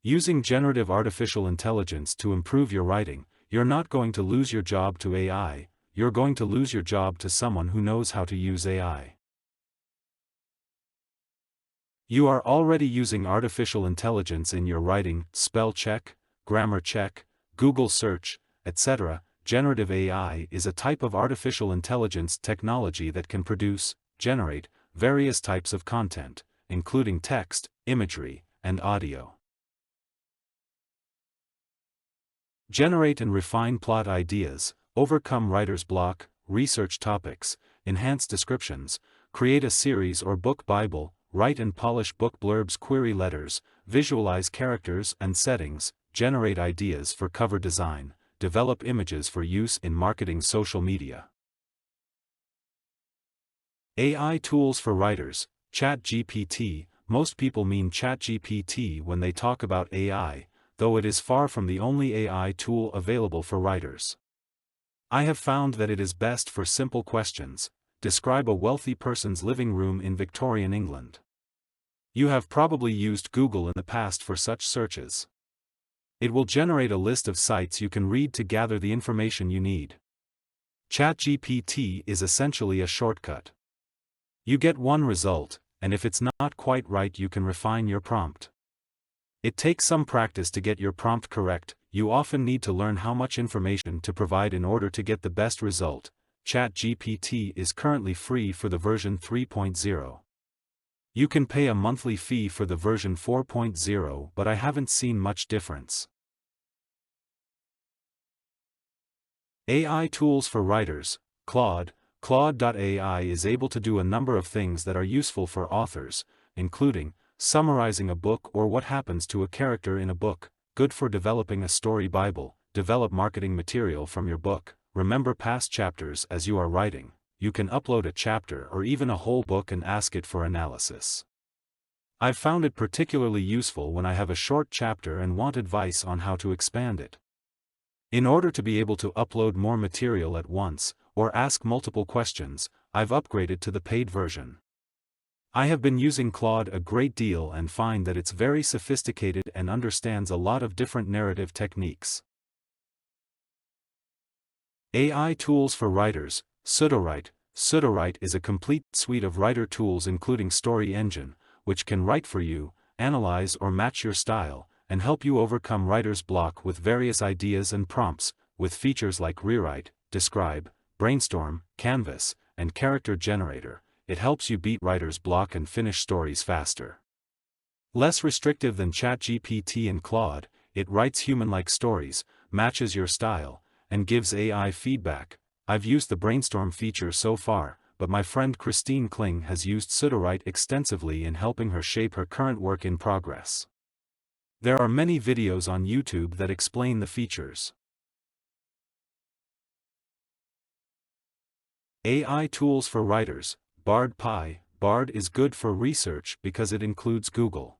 Using generative artificial intelligence to improve your writing, you're not going to lose your job to AI, you're going to lose your job to someone who knows how to use AI. You are already using artificial intelligence in your writing, spell check, grammar check, Google search, etc. Generative AI is a type of artificial intelligence technology that can produce, generate, various types of content, including text, imagery, and audio. Generate and refine plot ideas, overcome writer's block, research topics, enhance descriptions, create a series or book Bible, write and polish book blurbs, query letters, visualize characters and settings, generate ideas for cover design, develop images for use in marketing, social media. AI tools for writers, ChatGPT. Most people mean ChatGPT when they talk about AI, though it is far from the only AI tool available for writers. I have found that it is best for simple questions. Describe a wealthy person's living room in Victorian England. You have probably used Google in the past for such searches. It will generate a list of sites you can read to gather the information you need. ChatGPT is essentially a shortcut. You get one result, and if it's not quite right, you can refine your prompt. It takes some practice to get your prompt correct. You often need to learn how much information to provide in order to get the best result. ChatGPT is currently free for the version 3.0. You can pay a monthly fee for the version 4.0, but I haven't seen much difference. AI tools for writers, Claude. Claude.ai is able to do a number of things that are useful for authors, including summarizing a book or what happens to a character in a book, good for developing a story Bible, develop marketing material from your book, remember past chapters as you are writing. You can upload a chapter or even a whole book and ask it for analysis. I've found it particularly useful when I have a short chapter and want advice on how to expand it. In order to be able to upload more material at once, or ask multiple questions, I've upgraded to the paid version. I have been using Claude a great deal and find that it's very sophisticated and understands a lot of different narrative techniques. AI tools for writers, Sudowrite. Sudowrite is a complete suite of writer tools including Story Engine, which can write for you, analyze or match your style, and help you overcome writer's block with various ideas and prompts, with features like Rewrite, Describe, Brainstorm, Canvas, and Character Generator. It helps you beat writer's block and finish stories faster. Less restrictive than ChatGPT and Claude, it writes human-like stories, matches your style, and gives AI feedback. I've used the Brainstorm feature so far, but my friend Christine Kling has used Sudowrite extensively in helping her shape her current work in progress. There are many videos on YouTube that explain the features. AI tools for writers, Bard.py. Bard is good for research because it includes Google.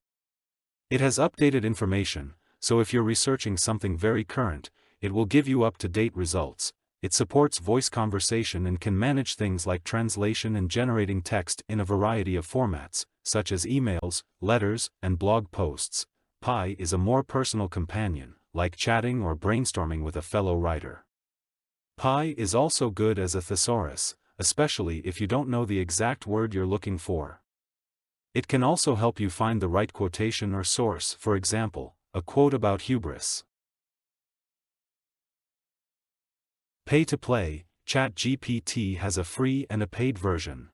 It has updated information, so if you're researching something very current, it will give you up-to-date results. It supports voice conversation and can manage things like translation and generating text in a variety of formats, such as emails, letters, and blog posts. Pi is a more personal companion, like chatting or brainstorming with a fellow writer. Pi is also good as a thesaurus, especially if you don't know the exact word you're looking for. It can also help you find the right quotation or source, for example, a quote about hubris. Pay to play. ChatGPT has a free and a paid version.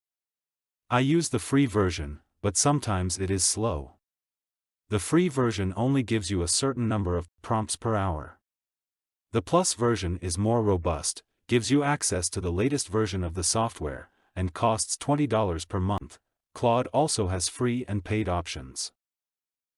I use the free version, but sometimes it is slow. The free version only gives you a certain number of prompts per hour. The Plus version is more robust, gives you access to the latest version of the software, and costs $20 per month. Claude also has free and paid options.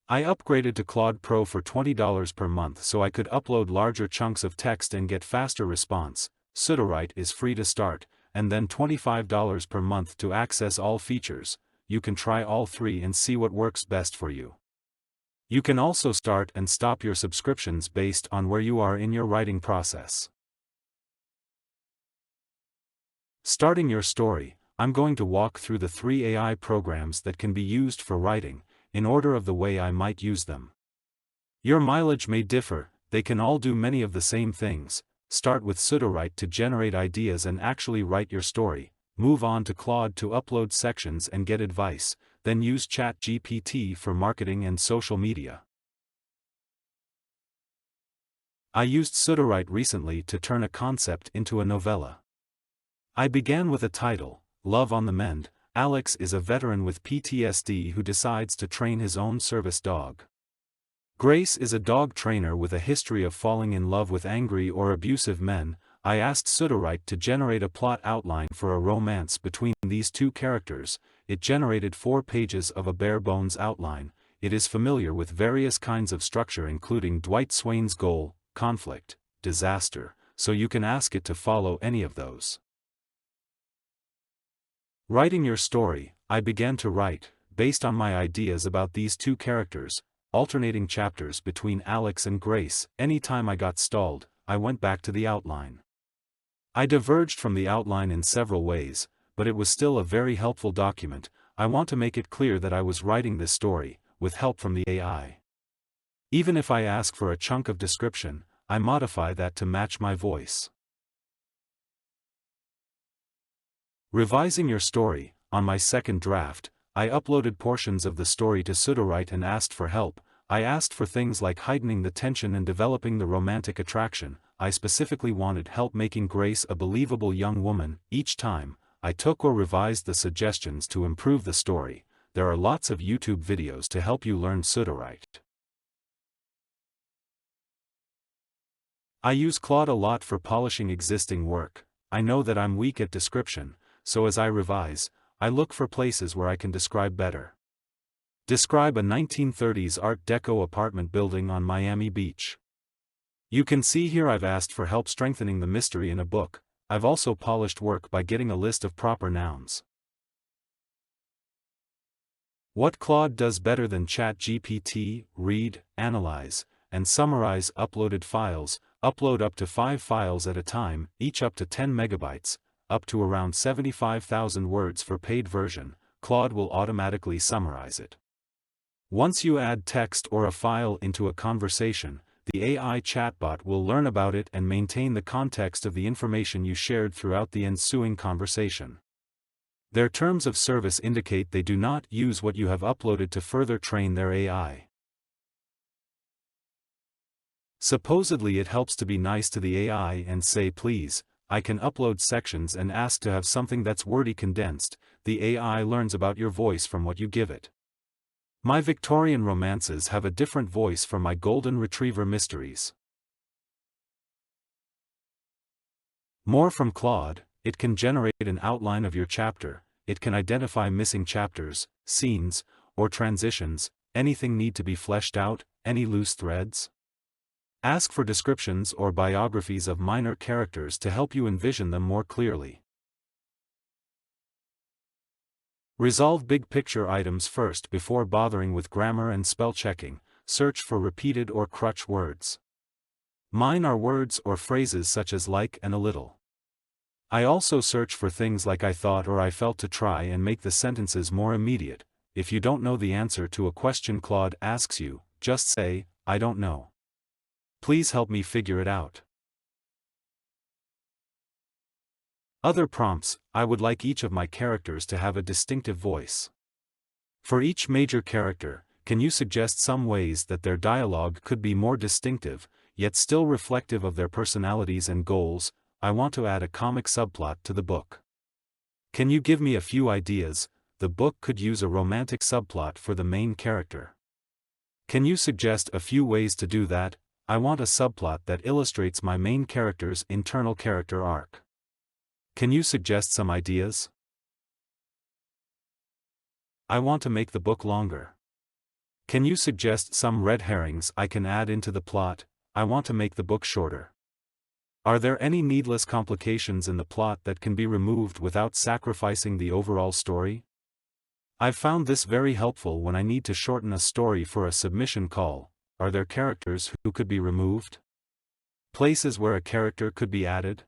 I upgraded to Claude Pro for $20 per month so I could upload larger chunks of text and get faster response. Sudowrite is free to start, and then $25 per month to access all features. You can try all three and see what works best for you. You can also start and stop your subscriptions based on where you are in your writing process. Starting your story. I'm going to walk through the 3 AI programs that can be used for writing, in order of the way I might use them. Your mileage may differ, they can all do many of the same things. Start with Sudowrite to generate ideas and actually write your story, move on to Claude to upload sections and get advice, then use ChatGPT for marketing and social media. I used Sudowrite recently to turn a concept into a novella. I began with a title, Love on the Mend. Alex is a veteran with PTSD who decides to train his own service dog. Grace is a dog trainer with a history of falling in love with angry or abusive men. I asked Sudowrite to generate a plot outline for a romance between these two characters. It generated 4 pages of a bare-bones outline. It is familiar with various kinds of structure including Dwight Swain's goal, conflict, disaster, so you can ask it to follow any of those. Writing your story, I began to write, based on my ideas about these two characters, alternating chapters between Alex and Grace. Anytime I got stalled, I went back to the outline. I diverged from the outline in several ways, but it was still a very helpful document. I want to make it clear that I was writing this story, with help from the AI. Even if I ask for a chunk of description, I modify that to match my voice. Revising your story. On my second draft, I uploaded portions of the story to Sudowrite and asked for help. I asked for things like heightening the tension and developing the romantic attraction. I specifically wanted help making Grace a believable young woman. Each time, I took or revised the suggestions to improve the story. There are lots of YouTube videos to help you learn Sudowrite. I use Claude a lot for polishing existing work. I know that I'm weak at description, so as I revise, I look for places where I can describe better. Describe a 1930s Art Deco apartment building on Miami Beach. You can see here I've asked for help strengthening the mystery in a book. I've also polished work by getting a list of proper nouns. What Claude does better than ChatGPT: read, analyze, and summarize uploaded files. Upload up to 5 files at a time, each up to 10 megabytes. Up to around 75,000 words for paid version. Claude will automatically summarize it. Once you add text or a file into a conversation, the AI chatbot will learn about it and maintain the context of the information you shared throughout the ensuing conversation. Their terms of service indicate they do not use what you have uploaded to further train their AI. Supposedly it helps to be nice to the AI and say please. I can upload sections and ask to have something that's wordy condensed. The AI learns about your voice from what you give it. My Victorian romances have a different voice from my Golden Retriever mysteries. More from Claude. It can generate an outline of your chapter. It can identify missing chapters, scenes, or transitions. Anything need to be fleshed out? Any loose threads? Ask for descriptions or biographies of minor characters to help you envision them more clearly. Resolve big picture items first before bothering with grammar and spell checking. Search for repeated or crutch words. Mine are words or phrases such as like and a little. I also search for things like I thought or I felt to try and make the sentences more immediate. If you don't know the answer to a question Claude asks you, just say, I don't know. Please help me figure it out. Other prompts. I would like each of my characters to have a distinctive voice. For each major character, can you suggest some ways that their dialogue could be more distinctive, yet still reflective of their personalities and goals? I want to add a comic subplot to the book. Can you give me a few ideas? The book could use a romantic subplot for the main character. Can you suggest a few ways to do that? I want a subplot that illustrates my main character's internal character arc. Can you suggest some ideas? I want to make the book longer. Can you suggest some red herrings I can add into the plot? I want to make the book shorter. Are there any needless complications in the plot that can be removed without sacrificing the overall story? I've found this very helpful when I need to shorten a story for a submission call. Are there characters who could be removed? Places where a character could be added?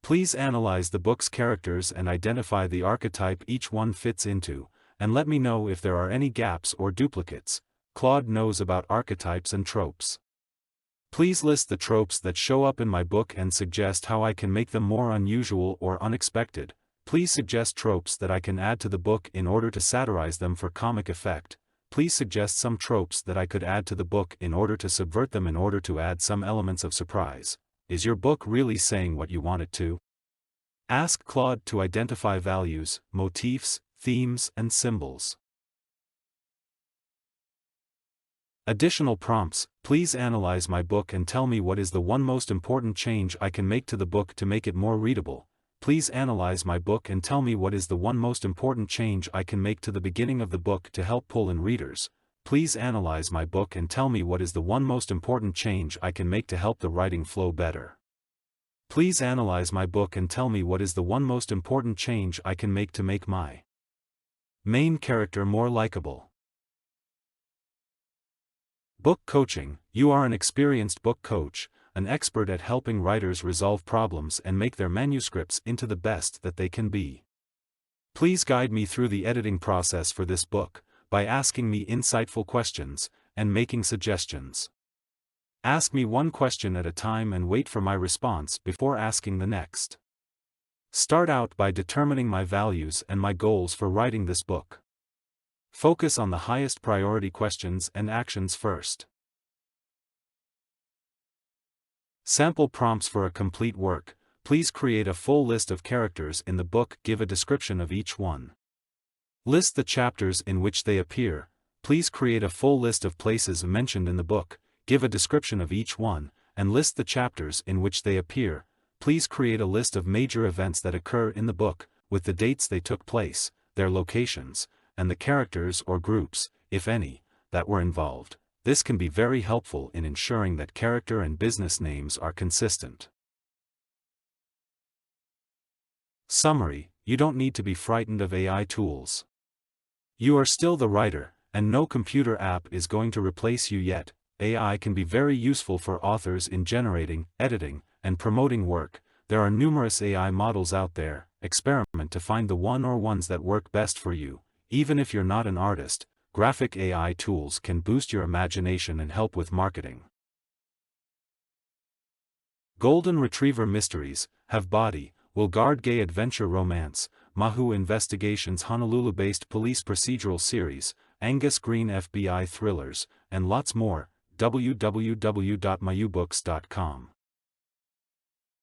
Please analyze the book's characters and identify the archetype each one fits into. and let me know if there are any gaps or duplicates. Claude knows about archetypes and tropes. Please list the tropes that show up in my book and suggest how I can make them more unusual or unexpected. Please suggest tropes that I can add to the book in order to satirize them for comic effect. Please suggest some tropes that I could add to the book in order to subvert them, in order to add some elements of surprise. Is your book really saying what you want it to? Ask Claude to identify values, motifs, themes, and symbols. Additional prompts: please analyze my book and tell me what is the one most important change I can make to the book to make it more readable. Please analyze my book and tell me what is the one most important change I can make to the beginning of the book to help pull in readers. Please analyze my book and tell me what is the one most important change I can make to help the writing flow better. Please analyze my book and tell me what is the one most important change I can make to make my main character more likable. Book coaching: you are an experienced book coach, an expert at helping writers resolve problems and make their manuscripts into the best that they can be. Please guide me through the editing process for this book, by asking me insightful questions, and making suggestions. Ask me one question at a time and wait for my response before asking the next. Start out by determining my values and my goals for writing this book. Focus on the highest priority questions and actions first. Sample prompts for a complete work: please create a full list of characters in the book, give a description of each one. List the chapters in which they appear. Please create a full list of places mentioned in the book, give a description of each one, and list the chapters in which they appear. Please create a list of major events that occur in the book, with the dates they took place, their locations, and the characters or groups, if any, that were involved. This can be very helpful in ensuring that character and business names are consistent. Summary: you don't need to be frightened of AI tools. You are still the writer, and no computer app is going to replace you yet. AI can be very useful for authors in generating, editing, and promoting work. There are numerous AI models out there. Experiment to find the one or ones that work best for you. Even if you're not an artist, graphic AI tools can boost your imagination and help with marketing. Golden Retriever Mysteries: Have Body, Will Guard Gay Adventure Romance, Mahou Investigations Honolulu-based police procedural series, Angus Green FBI thrillers, and lots more. www.mayubooks.com